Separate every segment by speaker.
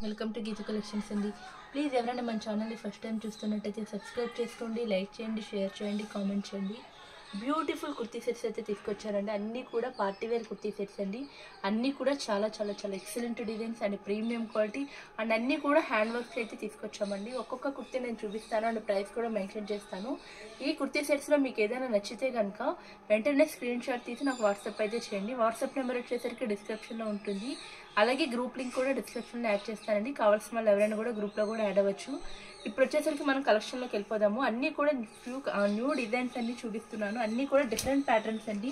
Speaker 1: Welcome to Gita collections అండి. Please ఎవరైనా మన ఛానల్ని ఫస్ట్ టైం చూస్తున్నట్టయితే సబ్స్క్రైబ్ చేసుకోండి, లైక్ చేయండి, షేర్ చేయండి, కామెంట్ చేయండి. బ్యూటిఫుల్ కుర్తీ సెట్స్ అయితే తీసుకొచ్చారండి. అన్నీ కూడా పార్టీ వేర్ కుర్తీ సెట్స్ అండి. అన్నీ కూడా చాలా చాలా చాలా excellent designs and premium quality and అన్నీ కూడా హ్యాండ్ వర్క్స్ అయితే తీసుకొచ్చామండి. ఒక్కొక్క కుర్తీ నేను చూపిస్తాను అండ్ ప్రైస్ కూడా మెన్షన్ చేస్తాను. ఈ కుర్తీ సెట్స్లో మీకు ఏదైనా నచ్చితే కనుక వెంటనే స్క్రీన్ షాట్ తీసి నాకు వాట్సాప్ అయితే చేయండి. వాట్సాప్ నెంబర్ వచ్చేసరికి డిస్క్రిప్షన్లో ఉంటుంది. అలాగే గ్రూప్ లింక్ కూడా డిస్క్రిప్షన్లో యాడ్ చేస్తానండి. కావాల్సిన వాళ్ళు ఎవరైనా కూడా గ్రూప్లో కూడా యాడ్ అవ్వచ్చు. ఇప్పుడు వచ్చేసరికి మనం కలెక్షన్లోకి వెళ్ళిపోదాము. అన్నీ కూడా న్యూ డిజైన్స్ అన్ని చూపిస్తున్నాను. అన్నీ కూడా డిఫరెంట్ ప్యాటర్న్స్ అండి.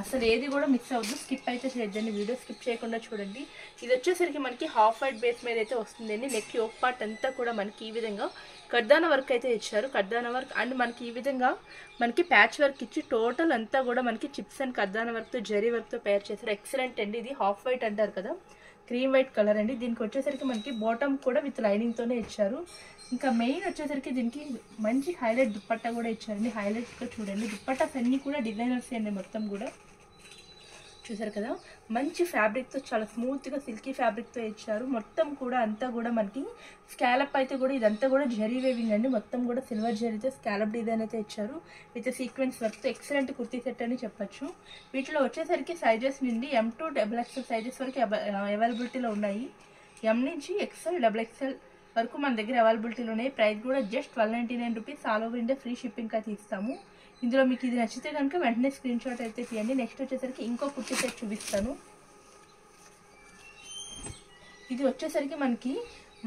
Speaker 1: అసలు ఏది కూడా మిక్స్ అవ్వద్దు, స్కిప్ అయితే చేయొద్దండి. వీడియో స్కిప్ చేయకుండా చూడండి. ఇది వచ్చేసరికి మనకి హాఫ్ వైట్ బేస్ మీద అయితే వస్తుందండి. నెక్ యోక్ పార్ట్ అంతా కూడా మనకి ఈ విధంగా కర్దాన వర్క్ అయితే ఇచ్చారు. కర్దాన వర్క్ అండ్ మనకి ఈ విధంగా మనకి ప్యాచ్ వర్క్ ఇచ్చి టోటల్ అంతా కూడా మనకి చిప్స్ అండ్ కర్దాన వర్క్తో జరీ వర్క్తో పేర్ చేశారు. ఎక్సలెంట్ అండి. ఇది హాఫ్ వైట్ అంటారు కదా, క్రీమ్ వైట్ కలర్ అండి. దీనికి వచ్చేసరికి మనకి బాటమ్ కూడా విత్ లైనింగ్తోనే ఇచ్చారు. ఇంకా మెయిన్ వచ్చేసరికి దీనికి మంచి హైలైట్ దుప్పట్టా కూడా ఇచ్చారండి. హైలైట్గా చూడండి, దుప్పట్టాస్ అన్నీ కూడా డిజైనర్స్ అండి. మొత్తం కూడా చూసారు కదా, మంచి ఫ్యాబ్రిక్తో చాలా స్మూత్గా సిల్కీ ఫ్యాబ్రిక్తో ఇచ్చారు. మొత్తం కూడా అంతా కూడా మనకి స్కాలప్ అయితే కూడా ఇదంతా కూడా జరీ వేవింగ్ అండి. మొత్తం కూడా సిల్వర్ జరీతో స్కాలప్ డిజైన్ అయితే ఇచ్చారు విత్ సీక్వెన్స్ వర్క్తో. ఎక్సలెంట్ కుర్తీ సెట్ అని చెప్పొచ్చు. వీటిలో వచ్చేసరికి సైజెస్ నుండి M to XXL సైజెస్ వరకు అవైలబిలిటీలో ఉన్నాయి. M నుంచి XL XXL వరకు మన దగ్గర అవైలబిలిటీలో ఉన్నాయి. ప్రైస్ కూడా just 1299 rupees. All over India free shipping అయితే ఇస్తాము. ఇందులో మీకు ఇది నచ్చితే కనుక వెంటనే స్క్రీన్ షాట్ అయితే తీయండి. నెక్స్ట్ వచ్చేసరికి ఇంకో కుర్తీ సెట్ చూపిస్తాను. ఇది వచ్చేసరికి మనకి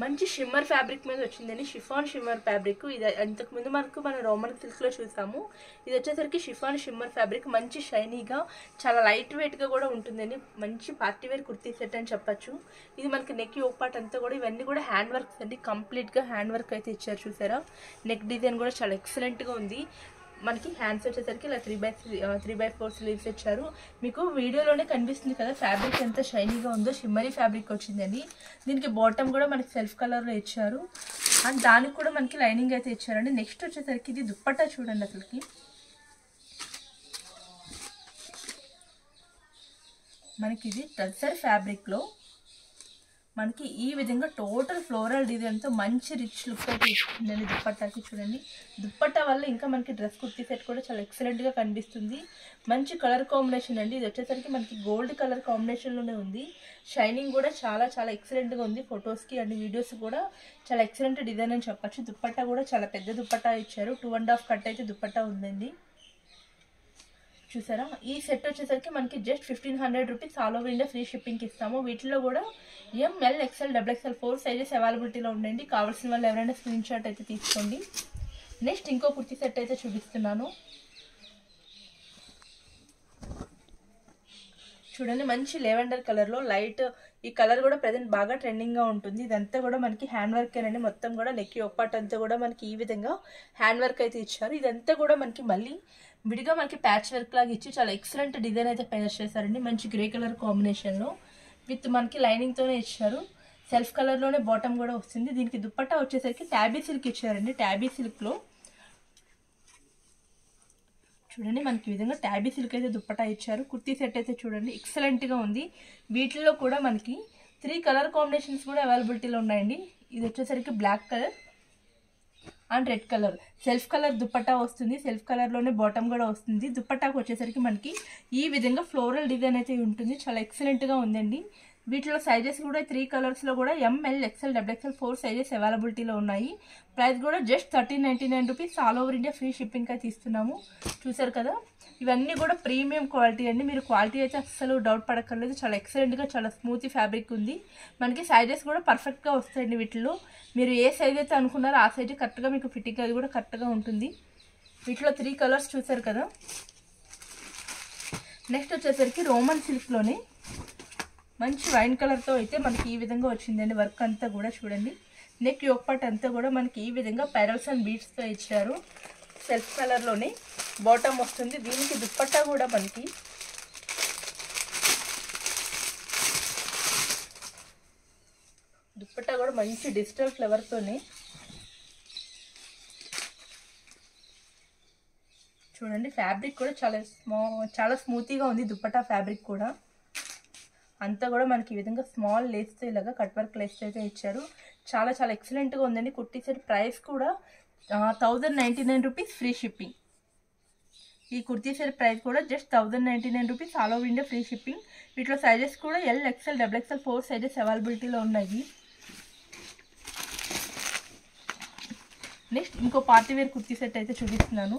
Speaker 1: మంచి షిమ్మర్ ఫ్యాబ్రిక్ మీద వచ్చిందండి. Chiffon shimmer fabric. ఇది ఇంతకుముందు మనకు మనం రోమన్ సిల్క్లో చూసాము. ఇది వచ్చేసరికి షిఫాన్ షిమ్మర్ ఫ్యాబ్రిక్. మంచి షైనీగా చాలా లైట్ వెయిట్గా కూడా ఉంటుందండి. మంచి పార్టీ వేర్ కుర్తీ సెట్ అని చెప్పచ్చు. ఇది మనకి నెక్ యోక్ పార్ట్ అంతా కూడా ఇవన్నీ కూడా హ్యాండ్ వర్క్స్ అండి. కంప్లీట్గా హ్యాండ్ వర్క్ అయితే ఇచ్చారు. చూసారా, నెక్ డిజైన్ కూడా చాలా ఎక్సలెంట్గా ఉంది. మనకి హ్యాండ్స్ వచ్చేసరికి ఇలా 3/4 స్లీవ్స్ ఇచ్చారు. మీకు వీడియోలోనే కనిపిస్తుంది కదా ఫ్యాబ్రిక్ ఎంత షైనీగా ఉందో. షిమ్మరీ ఫ్యాబ్రిక్ వచ్చిందండి. దీనికి బాటమ్ కూడా మనకి సెల్ఫ్ కలర్లో ఇచ్చారు అండ్ దానికి కూడా మనకి లైనింగ్ అయితే ఇచ్చారండి. నెక్స్ట్ వచ్చేసరికి ఇది దుప్పట్టా చూడండి. అసలుకి మనకి ఇది టస్సర్ ఫ్యాబ్రిక్లో మనకి ఈ విధంగా టోటల్ ఫ్లోరల్ డిజైన్తో మంచి రిచ్ లుక్ అయితే ఇస్తుందండి దుప్పట్టాకి. చూడండి, దుప్పట్టా వల్ల ఇంకా మనకి డ్రెస్ కుర్తీ సెట్ కూడా చాలా ఎక్సలెంట్గా కనిపిస్తుంది. మంచి కలర్ కాంబినేషన్ అండి. ఇది వచ్చేసరికి మనకి గోల్డ్ కలర్ కాంబినేషన్లోనే ఉంది. షైనింగ్ కూడా చాలా చాలా ఎక్సలెంట్గా ఉంది. ఫొటోస్కి అండ్ వీడియోస్ కూడా చాలా ఎక్సలెంట్ డిజైన్ అని చెప్పచ్చు. దుప్పట్టా కూడా చాలా పెద్ద దుప్పట్టా ఇచ్చారు. 2.5 కట్ అయితే దుప్పట్టా ఉందండి. చూసారా, ఈ సెట్ వచ్చేసరికి మనకి just 1500 rupees. All over India free షిప్పింగ్కి ఇస్తాము. వీటిలో కూడా M, L, XL, XXL 4 sizes అవైలబిలిటీలో ఉండండి. కావాల్సిన వాళ్ళు ఎవరైనా స్క్రీన్ షాట్ అయితే తీసుకోండి. నెక్స్ట్ ఇంకో కుర్తీ సెట్ అయితే చూపిస్తున్నాను. చూడండి, మంచి లెవెండర్ కలర్లో లైట్. ఈ కలర్ కూడా ప్రజెంట్ బాగా ట్రెండింగ్గా ఉంటుంది. ఇదంతా కూడా మనకి హ్యాండ్ వర్క్ అండి. మొత్తం కూడా నెక్ యోక్ పార్ట్ అంతా కూడా మనకి ఈ విధంగా హ్యాండ్ వర్క్ అయితే ఇచ్చారు. ఇదంతా కూడా మనకి మళ్ళీ విడిగా మనకి ప్యాచ్ వర్క్ లాగా ఇచ్చి చాలా ఎక్సలెంట్ డిజైన్ అయితే తయారు చేశారండి. మంచి గ్రే కలర్ కాంబినేషన్లో విత్ మనకి లైనింగ్తోనే ఇచ్చారు. సెల్ఫ్ కలర్లోనే బాటమ్ కూడా వస్తుంది. దీనికి దుప్పట్టా వచ్చేసరికి ట్యాబీ సిల్క్ ఇచ్చారండి. ట్యాబీ సిల్క్లో చూడండి, మనకి ఈ విధంగా ట్యాబీ సిల్క్ అయితే దుప్పట్టా ఇచ్చారు. కుర్తీ సెట్ అయితే చూడండి ఎక్సలెంట్గా ఉంది. వీటిలో కూడా మనకి 3 కలర్ కాంబినేషన్స్ కూడా అవైలబిలిటీలో ఉన్నాయండి. ఇది వచ్చేసరికి black colour and red colour. Self colour dupatta వస్తుంది. సెల్ఫ్ కలర్లోనే బాటమ్ కూడా వస్తుంది. దుప్పట్టాకు వచ్చేసరికి మనకి ఈ విధంగా ఫ్లోరల్ డిజైన్ అయితే ఉంటుంది. చాలా ఎక్సలెంట్గా ఉందండి. వీటిలో సైజెస్ కూడా 3 కలర్స్లో కూడా M, L, XL, XXL 4 sizes అవైలబిలిటీలో ఉన్నాయి. ప్రైస్ కూడా just 1399 rupees. All over India free shipping అయితే ఇస్తున్నాము. చూసారు కదా, ఇవన్నీ కూడా ప్రీమియం క్వాలిటీ అండి. మీరు క్వాలిటీ అయితే అస్సలు డౌట్ పడక్కర్లేదు. చాలా ఎక్సలెంట్గా చాలా స్మూత్ ఫ్యాబ్రిక్ ఉంది. మనకి సైజెస్ కూడా పర్ఫెక్ట్గా వస్తాయండి. వీటిలో మీరు ఏ సైజ్ అయితే అనుకున్నారో ఆ సైజ్ కరెక్ట్గా మీకు ఫిట్టింగ్ అది కూడా కరెక్ట్గా ఉంటుంది. వీటిలో 3 కలర్స్ చూసారు కదా. నెక్స్ట్ వచ్చేసరికి రోమన్ సిల్క్లోనే మంచి వైన్ కలర్తో అయితే మనకి ఈ విధంగా వచ్చిందండి. వర్క్ అంతా కూడా చూడండి, నెక్ యోక్ పార్ట్ అంతా కూడా మనకి ఈ విధంగా పెరల్స్ అండ్ బీడ్స్తో ఇచ్చారు. సెల్ఫ్ కలర్లోనే బాటమ్ వస్తుంది. దీనికి దుప్పట్టా కూడా మనకి మంచి డిజిటల్ ఫ్లవర్తోనే చూడండి. ఫ్యాబ్రిక్ కూడా చాలా స్మూతీగా ఉంది. దుప్పట్టా ఫ్యాబ్రిక్ కూడా అంతా కూడా మనకి ఈ విధంగా స్మాల్ లేస్తో ఇలాగా కట్ వర్క్ లేస్తో అయితే ఇచ్చారు. చాలా చాలా ఎక్సలెంట్గా ఉందండి కుర్తీ సెట్. ప్రైస్ కూడా 1099 రూపీస్ ఫ్రీ షిప్పింగ్. ఈ కుర్తీ సెట్ ప్రైస్ కూడా just 1099 rupees, all over India free shipping. వీటిలో సైజెస్ కూడా ఎల్, ఎక్స్ఎల్, XXL 4 సైజెస్ అవైలబిలిటీలో ఉన్నాయి. నెక్స్ట్ ఇంకో పార్టీ వేర్ కుర్తీ సెట్ అయితే చూపిస్తున్నాను.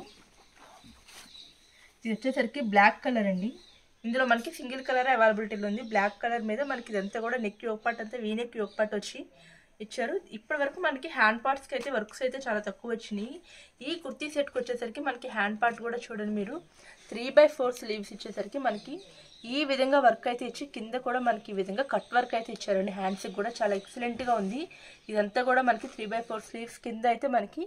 Speaker 1: ఇది వచ్చేసరికి బ్లాక్ కలర్ అండి. ఇందులో మనకి సింగిల్ కలర్ అవైలబిలిటీలో ఉంది. బ్లాక్ కలర్ మీద మనకి ఇదంతా కూడా నెక్ యోక్ పార్ట్ అంతా వీనెక్ యోక్ పార్ట్ వచ్చి ఇచ్చారు. ఇప్పటి వరకు మనకి హ్యాండ్ పార్ట్స్కి అయితే వర్క్స్ అయితే చాలా తక్కువ వచ్చినాయి. ఈ కుర్తీ సెట్కి వచ్చేసరికి మనకి హ్యాండ్ పార్ట్ కూడా చూడండి మీరు 3/4 స్లీవ్స్ ఇచ్చేసరికి మనకి ఈ విధంగా వర్క్ అయితే ఇచ్చి కింద కూడా మనకి ఈ విధంగా కట్ వర్క్ అయితే ఇచ్చారండి. హ్యాండ్స్కి కూడా చాలా ఎక్సలెంట్గా ఉంది. ఇదంతా కూడా మనకి 3/4 స్లీవ్స్ కింద అయితే మనకి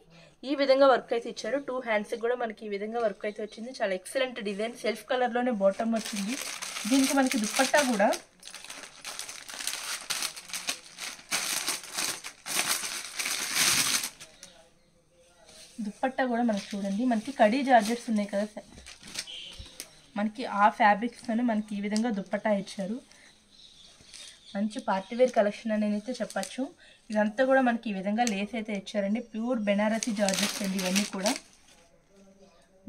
Speaker 1: ఈ విధంగా వర్క్ అయితే ఇచ్చారు. 2 హ్యాండ్స్కి కూడా మనకి ఈ విధంగా వర్క్ అయితే వచ్చింది. చాలా ఎక్సలెంట్ డిజైన్. సెల్ఫ్ కలర్లోనే బాటమ్ వచ్చింది. దీనికి మనకి దుప్పట్టా కూడా మనకి చూడండి మనకి కడీ జార్జెట్స్ ఉన్నాయి కదా, మనకి ఆ ఫ్యాబ్రిక్స్తోనే మనకి ఈ విధంగా దుప్పట్టా ఇచ్చారు. మంచి పార్టీవేర్ కలెక్షన్ అని అయితే చెప్పచ్చు. ఇదంతా కూడా మనకి ఈ విధంగా లేస్ అయితే ఇచ్చారండి. ప్యూర్ బెనారసీ జార్జెట్స్ అండి ఇవన్నీ కూడా.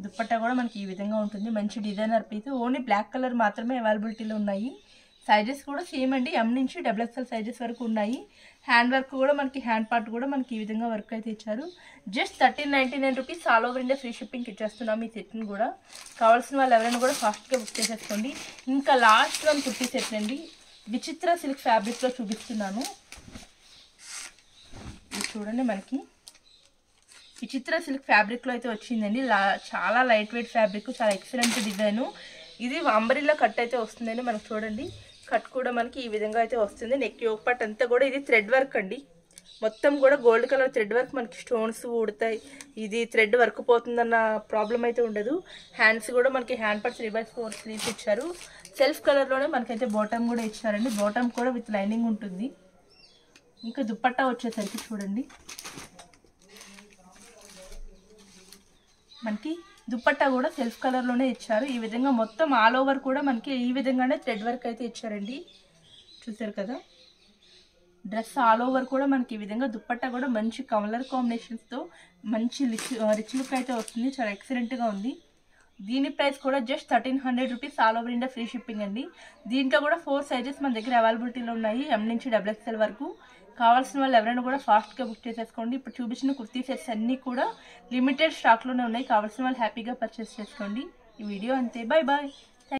Speaker 1: దుప్పట్టా కూడా మనకి ఈ విధంగా ఉంటుంది. మంచి designer piece. Only black colour మాత్రమే అవైలబిలిటీలో ఉన్నాయి. సైజెస్ కూడా సేమ్ అండి, M నుంచి XXL సైజెస్ వరకు ఉన్నాయి. హ్యాండ్ వర్క్ కూడా మనకి హ్యాండ్ పార్ట్ కూడా మనకి ఈ విధంగా వర్క్ అయితే ఇచ్చారు. Just 1399 rupees, all over India free shipping ఇచ్చేస్తున్నాం ఈ సెట్ని కూడా. కావాల్సిన వాళ్ళు ఎవరైనా కూడా ఫాస్ట్గా బుక్ చేసేసుకోండి. ఇంకా లాస్ట్ వన్ కుర్తీ సెట్ అండి. విచిత్ర సిల్క్ ఫ్యాబ్రిక్లో చూపిస్తున్నాను. ఇది చూడండి మనకి విచిత్ర సిల్క్ ఫ్యాబ్రిక్లో అయితే వచ్చిందండి. చాలా లైట్ వెయిట్ ఫ్యాబ్రిక్, చాలా ఎక్సలెంట్ డిజైను. ఇది అంబ్రెల్లా కట్ అయితే వస్తుందండి. మనకు చూడండి కట్ కూడా మనకి ఈ విధంగా అయితే వస్తుంది. నెక్ యోక్ పార్ట్ అంతా కూడా ఇది థ్రెడ్ వర్క్ అండి. మొత్తం కూడా గోల్డ్ కలర్ థ్రెడ్ వర్క్. మనకి స్టోన్స్ ఊడతాయి, ఇది థ్రెడ్ వర్క్ పోతుందన్న ప్రాబ్లం అయితే ఉండదు. హ్యాండ్స్ కూడా మనకి హ్యాండ్ పార్ట్ 3/4 స్లీవ్స్ ఇచ్చారు. సెల్ఫ్ కలర్లోనే మనకైతే బాటమ్ కూడా ఇచ్చారండి. బాటమ్ కూడా విత్ లైనింగ్ ఉంటుంది. ఇంకా దుప్పట్టా వచ్చేసరికి చూడండి మనకి దుప్పట్టా కూడా సెల్ఫ్ కలర్లోనే ఇచ్చారు. ఈ విధంగా మొత్తం ఆల్ ఓవర్ కూడా మనకి ఈ విధంగానే థ్రెడ్ వర్క్ అయితే ఇచ్చారండి. చూసారు కదా, డ్రెస్ ఆల్ ఓవర్ కూడా మనకి ఈ విధంగా దుప్పట్టా కూడా మంచి కలర్ కాంబినేషన్స్తో మంచి రిచ్ లుక్ అయితే వస్తుంది. చాలా ఎక్సలెంట్గా ఉంది. దీని ప్రైస్ కూడా just 1300 rupees, all over India free shipping అండి. దీంట్లో కూడా 4 సైజెస్ మన దగ్గర అవైలబిలిటీలో ఉన్నాయి. M నుంచి XXL వరకు. కావాల్సిన వాళ్ళు ఎవరైనా కూడా ఫాస్ట్గా బుక్ చేసేసుకోండి. ఇప్పుడు చూపించిన కుర్తీ సెట్స్ అన్నీ కూడా లిమిటెడ్ స్టాక్లోనే ఉన్నాయి. కావాల్సిన వాళ్ళు హ్యాపీగా పర్చేస్ చేసుకోండి. ఈ వీడియో అంతే. Bye bye.